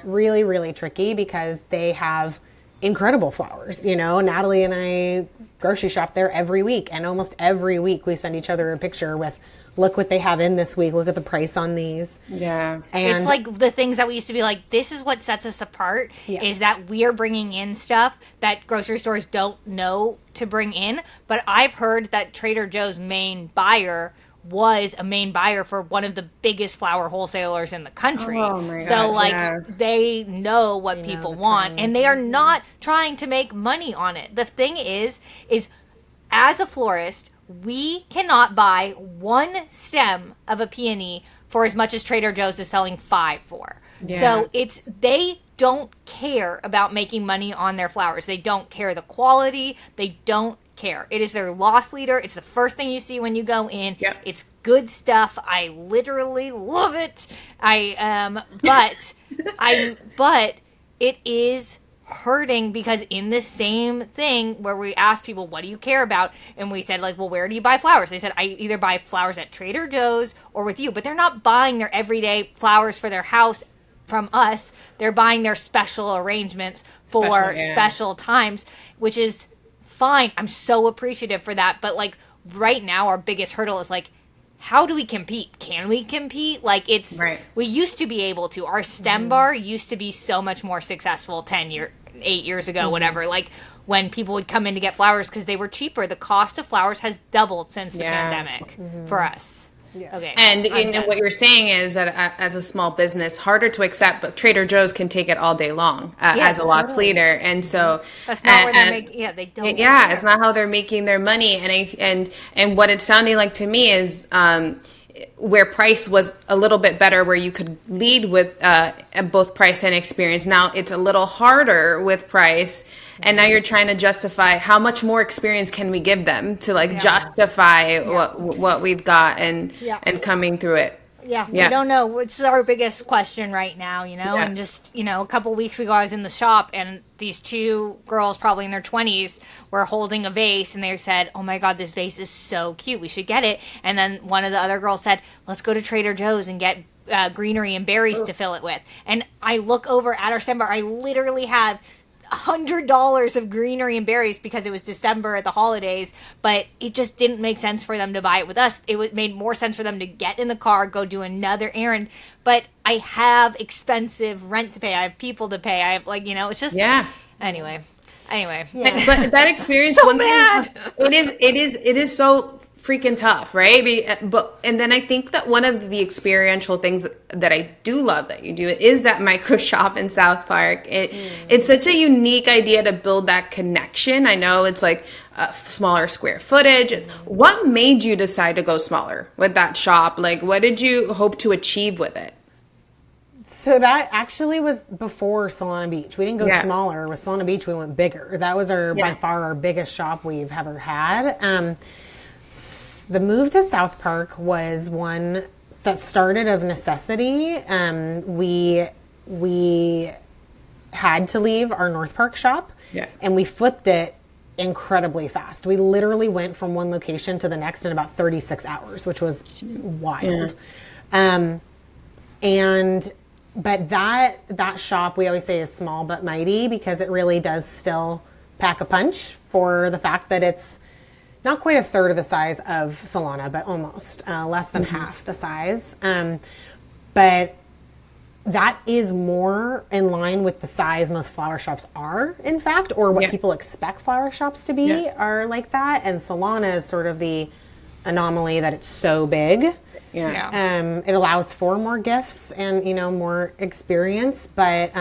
really, really tricky, because they have incredible flowers. You know, Natalie and I grocery shop there every week, and almost every week we send each other a picture with, look what they have in this week. Look at the price on these. Yeah. And it's like the things that we used to be like, this is what sets us apart, is that we are bringing in stuff that grocery stores don't know to bring in. But I've heard that Trader Joe's main buyer was a main buyer for one of the biggest flower wholesalers in the country. Oh my gosh, so they know what people want, and they are not trying to make money on it. The thing is as a florist, we cannot buy 1 stem of a peony for as much as Trader Joe's is selling 5 for. So they don't care about making money on their flowers. They don't care the quality. They don't care. It is their loss leader. It's the first thing you see when you go in. It's good stuff. I literally love it. But it is hurting, because in this same thing where we asked people, what do you care about? And we said, like, well, where do you buy flowers? They said, I either buy flowers at Trader Joe's or with you. But they're not buying their everyday flowers for their house from us. They're buying their special arrangements for special times, which is fine. I'm so appreciative for that. But like right now, our biggest hurdle is like, how do we compete? Can we compete? Like we used to be able to. Our stem bar used to be so much more successful 8 years ago, whatever. Like when people would come in to get flowers because they were cheaper. The cost of flowers has doubled since the pandemic for us. Yeah. Okay. And what you're saying is that as a small business, harder to accept, but Trader Joe's can take it all day long as a loss leader. And so that's not where they're making. Yeah, they don't. Yeah, it's not how they're making their money. And what it's sounding like to me is where price was a little bit better, where you could lead with both price and experience. Now it's a little harder with price. And now you're trying to justify how much more experience can we give them to justify what we've got and coming through it. Yeah, we don't know. It's our biggest question right now, and just, a couple weeks ago I was in the shop and these 2 girls probably in their 20s were holding a vase and they said, oh my God, this vase is so cute. We should get it. And then one of the other girls said, let's go to Trader Joe's and get greenery and berries to fill it with. And I look over at our stem bar. I literally have $100 of greenery and berries because it was December at the holidays, but it just didn't make sense for them to buy it with us. It made more sense for them to get in the car, go do another errand. But I have expensive rent to pay. I have people to pay. I have it's just Anyway. But that experience, so bad. It is so freaking tough, right? And then I think that one of the experiential things that I do love that you do is that micro shop in South Park. It's such a unique idea to build that connection. I know it's like a smaller square footage. What made you decide to go smaller with that shop? Like, what did you hope to achieve with it? So that actually was before Solana Beach. We didn't go smaller. With Solana Beach, we went bigger. That was by far our biggest shop we've ever had. The move to South Park was one that started of necessity. We had to leave our North Park shop, and we flipped it incredibly fast. We literally went from one location to the next in about 36 hours, which was wild. But that shop, we always say, is small but mighty, because it really does still pack a punch for the fact that it's not quite a third of the size of Solana, but almost less than half the size. But that is more in line with the size most flower shops are, in fact, or what people expect flower shops to be are like that. And Solana is sort of the anomaly that it's so big. It allows for more gifts and, more experience, but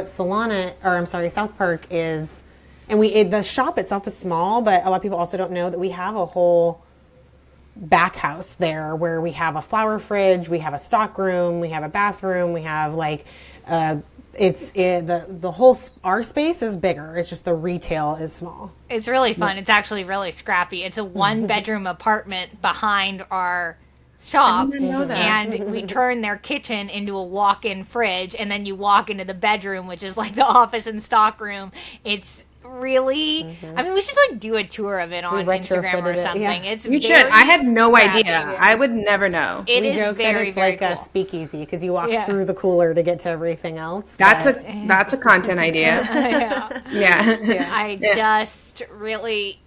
South Park is, and the shop itself is small, but a lot of people also don't know that we have a whole back house there where we have a flower fridge, we have a stock room, we have a bathroom, we have the whole, our space is bigger. It's just the retail is small. It's really fun. It's actually really scrappy. It's a 1-bedroom apartment behind our shop, and we turn their kitchen into a walk-in fridge, and then you walk into the bedroom, which is like the office and stock room. It's really, I mean, we should do a tour of it on Instagram or something. It's you should. I had no idea. I would never know. We joke that it's very cool. A speakeasy, because you walk through the cooler to get to everything else. That's a content idea. I just really,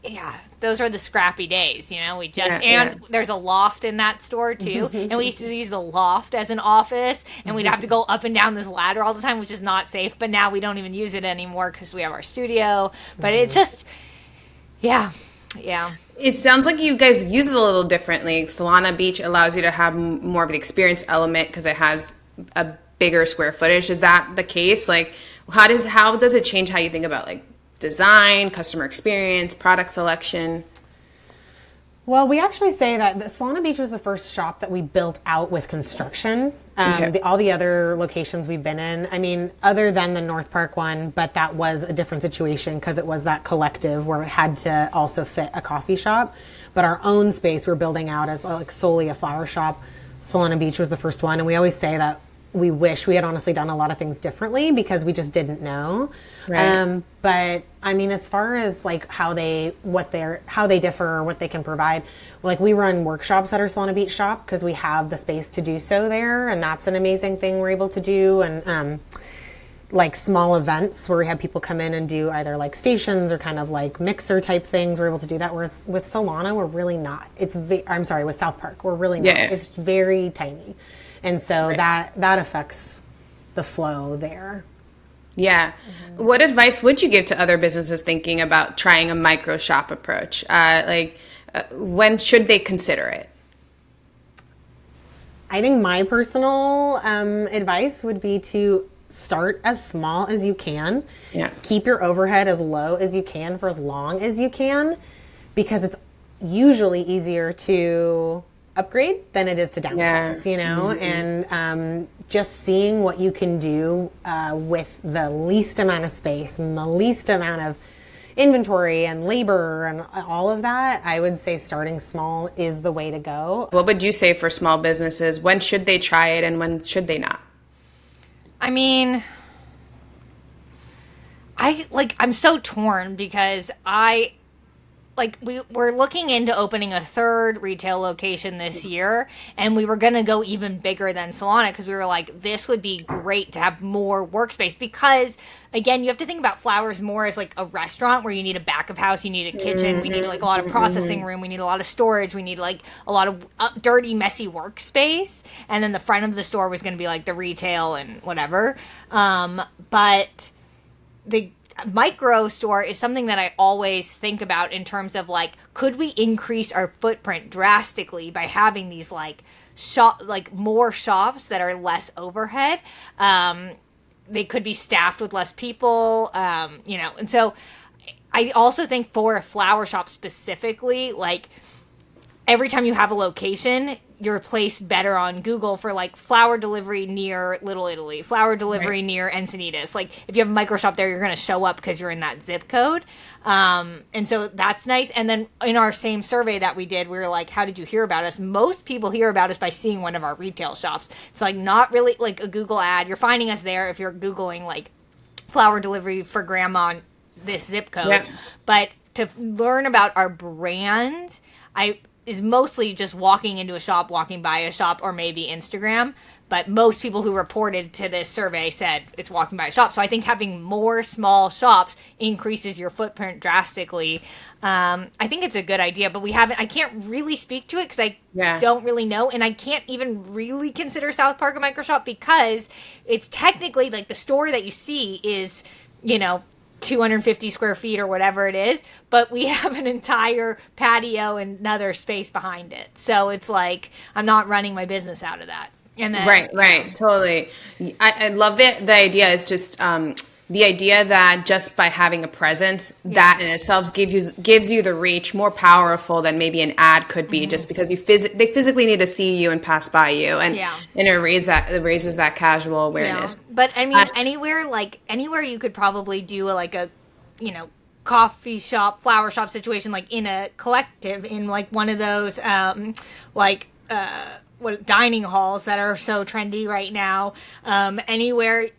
those are the scrappy days, we just, there's a loft in that store too, and we used to use the loft as an office, and we'd have to go up and down this ladder all the time, which is not safe, but now we don't even use it anymore because we have our studio, but it's just, It sounds like you guys use it a little differently. Solana Beach allows you to have more of an experience element because it has a bigger square footage. Is that the case? Like, how does it change how you think about design, customer experience, product selection? Well, we actually say that the Solana Beach was the first shop that we built out with construction. All the other locations we've been in, I mean, other than the North Park one, but that was a different situation because it was that collective where it had to also fit a coffee shop. But our own space we're building out as solely a flower shop. Solana Beach was the first one, and we always say that we wish we had honestly done a lot of things differently because we just didn't know. Right. But I mean, as far as how they differ or what they can provide, we run workshops at our Solana Beach shop because we have the space to do so there, and that's an amazing thing we're able to do. And small events where we have people come in and do either stations or kind of mixer type things, we're able to do that. Whereas with Solana, we're really not. With South Park, we're really not. It's very tiny. And so that affects the flow there. Yeah. What advice would you give to other businesses thinking about trying a micro shop approach? When should they consider it? I think my personal advice would be to start as small as you can. Yeah. Keep your overhead as low as you can for as long as you can, because it's usually easier to upgrade than it is to downsize, and just seeing what you can do with the least amount of space and the least amount of inventory and labor and all of that, I would say starting small is the way to go. What would you say for small businesses? When should they try it and when should they not? I mean, I'm so torn because we're looking into opening a third retail location this year, and we were going to go even bigger than Solana because we were like, this would be great to have more workspace because, again, you have to think about flowers more as a restaurant where you need a back of house, you need a kitchen, we need a lot of processing room, we need a lot of storage, we need a lot of dirty, messy workspace, and then the front of the store was going to be the retail and whatever. But micro store is something that I always think about in terms of like, could we increase our footprint drastically by having these like more shops that are less overhead? They could be staffed with less people, and so I also think for a flower shop specifically, like every time you have a location, you're placed better on Google for like flower delivery near Little Italy, flower delivery near Encinitas. Like if you have a micro shop there, you're going to show up because you're in that zip code. And so that's nice. And then in our same survey that we did, we were like, how did you hear about us? Most people hear about us by seeing one of our retail shops. It's like not really like a Google ad. You're finding us there if you're Googling like flower delivery for grandma in this zip code. Yeah. But to learn about our brand, is mostly just walking into a shop, walking by a shop, or maybe Instagram. But most people who reported to this survey said it's walking by a shop. So I think having more small shops increases your footprint drastically. I think it's a good idea, but I can't really speak to it because I don't really know. And I can't even really consider South Park a micro shop because it's technically like the store that you see is, 250 square feet or whatever it is, but we have an entire patio and another space behind it. So it's like, I'm not running my business out of that. And then, right. Totally. I love the idea is just, the idea that just by having a presence, that in itself gives you the reach more powerful than maybe an ad could be, just because they physically need to see you and pass by you, and it raises that casual awareness. Yeah. But I mean, anywhere you could probably do a coffee shop, flower shop situation, like in a collective, in like one of those dining halls that are so trendy right now, anywhere.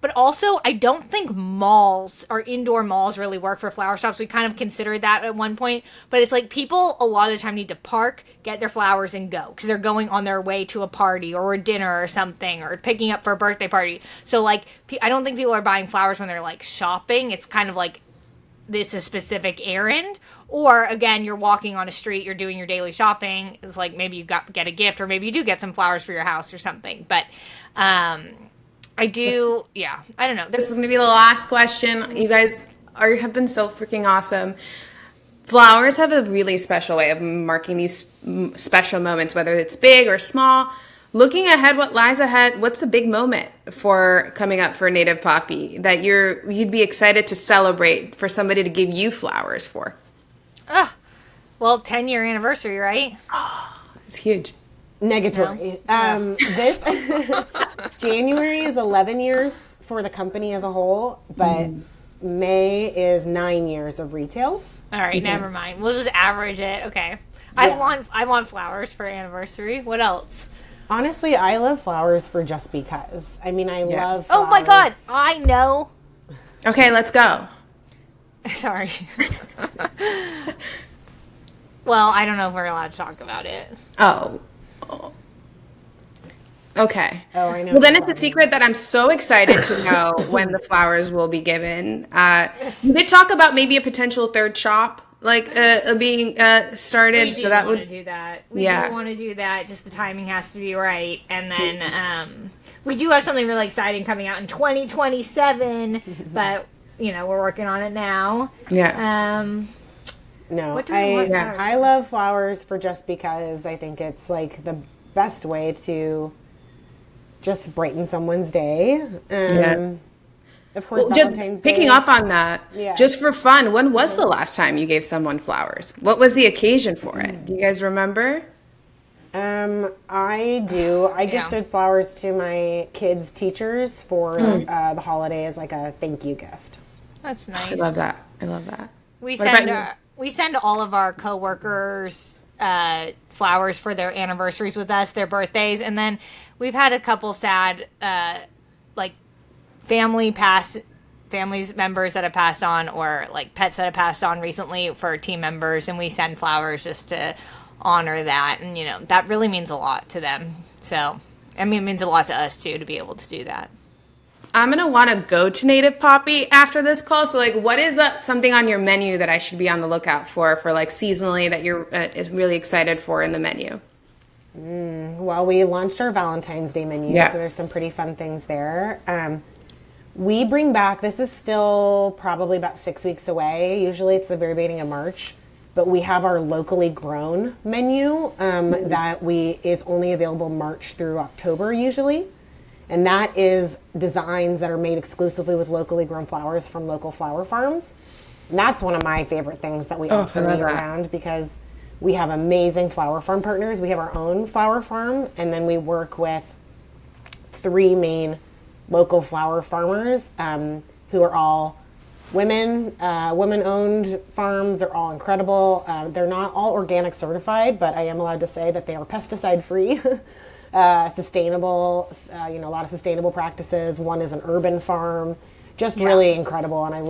But also, I don't think malls or indoor malls really work for flower shops. We kind of considered that at one point. But it's like people a lot of the time need to park, get their flowers, and go. Because they're going on their way to a party or a dinner or something, or picking up for a birthday party. So, I don't think people are buying flowers when they're, shopping. It's kind of like this a specific errand. Or, again, you're walking on a street, you're doing your daily shopping. It's like maybe you get a gift, or maybe you do get some flowers for your house or something. But, I don't know. This is going to be the last question. You guys have been so freaking awesome. Flowers have a really special way of marking these special moments, whether it's big or small. Looking ahead, what lies ahead? What's the big moment for coming up for Native Poppy that you'd be excited to celebrate for somebody to give you flowers for? 10-year anniversary, right? Oh, it's huge. Negatory. No. This January is 11 years for the company as a whole, but May is 9 years of retail. All right, never mind. We'll just average it. Okay. I want flowers for anniversary. What else? Honestly, I love flowers for just because. I mean, I love flowers. Oh my God, I know. Okay, let's go. Sorry. Well, I don't know if we're allowed to talk about it. Oh. Okay. Oh, I know. Well, then it's a secret that I'm so excited to know when the flowers will be given. You did talk about maybe a potential third shop, being started. We do want to do that. We do want to do that. Just the timing has to be right. And then we do have something really exciting coming out in 2027, but we're working on it now. Yeah. No, I love flowers for just because. I think it's like the best way to just brighten someone's day. Of course, Valentine's Day. Picking up on that, just for fun, when was the last time you gave someone flowers? What was the occasion for it? Do you guys remember? I do. I gifted flowers to my kids' teachers for the holiday as like a thank you gift. That's nice. I love that. We send all of our coworkers flowers for their anniversaries with us, their birthdays, and then we've had a couple sad family members that have passed on, or pets that have passed on recently for team members, and we send flowers just to honor that, and that really means a lot to them. So it means a lot to us too to be able to do that. I'm going to want to go to Native Poppy after this call. So, what is something on your menu that I should be on the lookout for seasonally that you're really excited for in the menu? Well, we launched our Valentine's Day menu, so there's some pretty fun things there. We bring back, this is still probably about 6 weeks away. Usually it's the very beginning of March, but we have our locally grown menu that is only available March through October usually. And that is designs that are made exclusively with locally grown flowers from local flower farms. And that's one of my favorite things that we offer year round, because we have amazing flower farm partners. We have our own flower farm, and then we work with 3 main local flower farmers who are all women-owned farms. They're all incredible. They're not all organic certified, but I am allowed to say that they are pesticide-free, sustainable, a lot of sustainable practices. One is an urban farm. Just really incredible, and I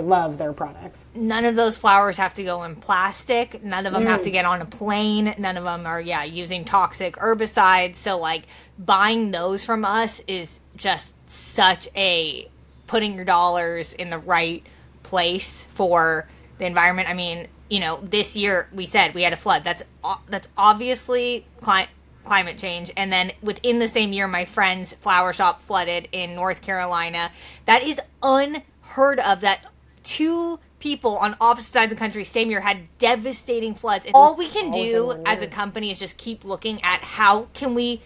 love their products. None of those flowers have to go in plastic. None of them have to get on a plane. None of them are using toxic herbicides. So like buying those from us is just such a putting your dollars in the right place for the environment. I mean, this year we said we had a flood. That's obviously climate change. And then within the same year, my friend's flower shop flooded in North Carolina. That is unheard of, that 2 people on opposite sides of the country same year had devastating floods. And all we can do as a company is just keep looking at how can we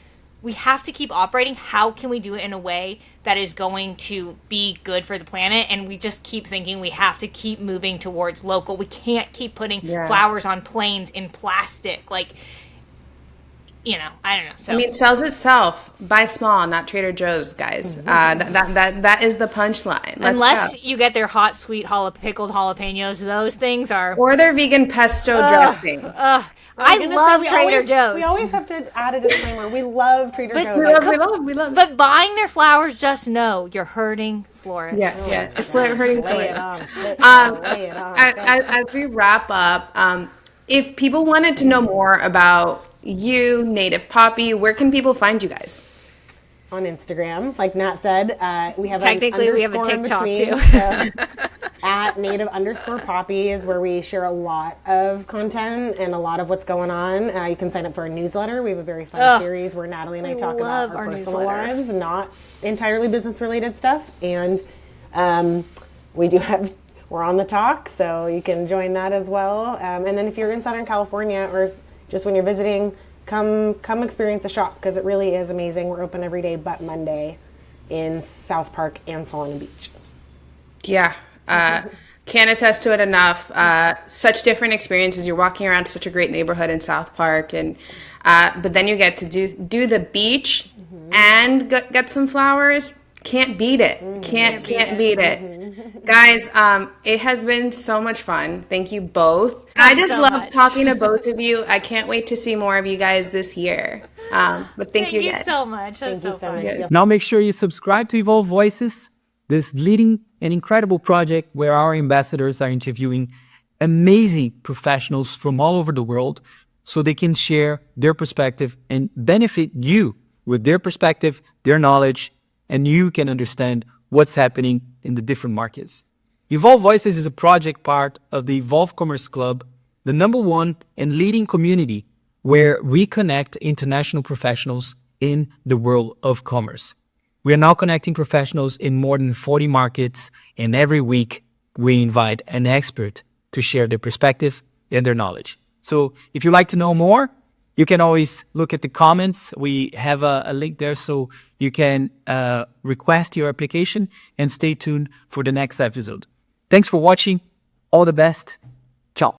have to keep operating. How can we do it in a way that is going to be good for the planet? And we just keep thinking we have to keep moving towards local. We can't keep putting flowers on planes in plastic. Like, I don't know. So it sells itself. Buy small, not Trader Joe's, guys. That is the punchline. Unless you get their hot, sweet pickled jalapenos, those things are... Or their vegan pesto dressing. I love Trader Joe's. We always have to add a disclaimer. We love Trader Joe's. We love. But buying their flowers, just know you're hurting florists. Yeah. Hurting florists. Lay it on. As we wrap up, if people wanted to know more about you, Native Poppy, where can people find you guys? On Instagram, like Nat said, we have technically we have a TikTok too. So at native_poppy is where we share a lot of content and a lot of what's going on. You can sign up for our newsletter. We have a very fun series where Natalie and I talk about our personal lives, not entirely business related stuff. And we're on the talk, so you can join that as well. And then if you're in Southern California, or just when you're visiting, come experience a shop, because it really is amazing. We're open every day but Monday in South Park and Solana Beach. Yeah. Can't attest to it enough. Such different experiences. You're walking around such a great neighborhood in South Park, and but then you get to do the beach and get some flowers. Can't beat it. Can't beat it. Guys, it has been so much fun. Thank you both. I just love talking to both of you. I can't wait to see more of you guys this year. But thank you again. Thank you so much. That's so fun. Much. Now make sure you subscribe to Evolve Voices, this leading and incredible project where our ambassadors are interviewing amazing professionals from all over the world so they can share their perspective and benefit you with their perspective, their knowledge, and you can understand what's happening in the different markets. Evolve Voices is a project part of the Evolve Commerce Club, the #1 and leading community where we connect international professionals in the world of commerce. We are now connecting professionals in more than 40 markets, and every week we invite an expert to share their perspective and their knowledge. So if you'd like to know more, you can always look at the comments. We have a link there so you can request your application, and stay tuned for the next episode. Thanks for watching. All the best. Ciao.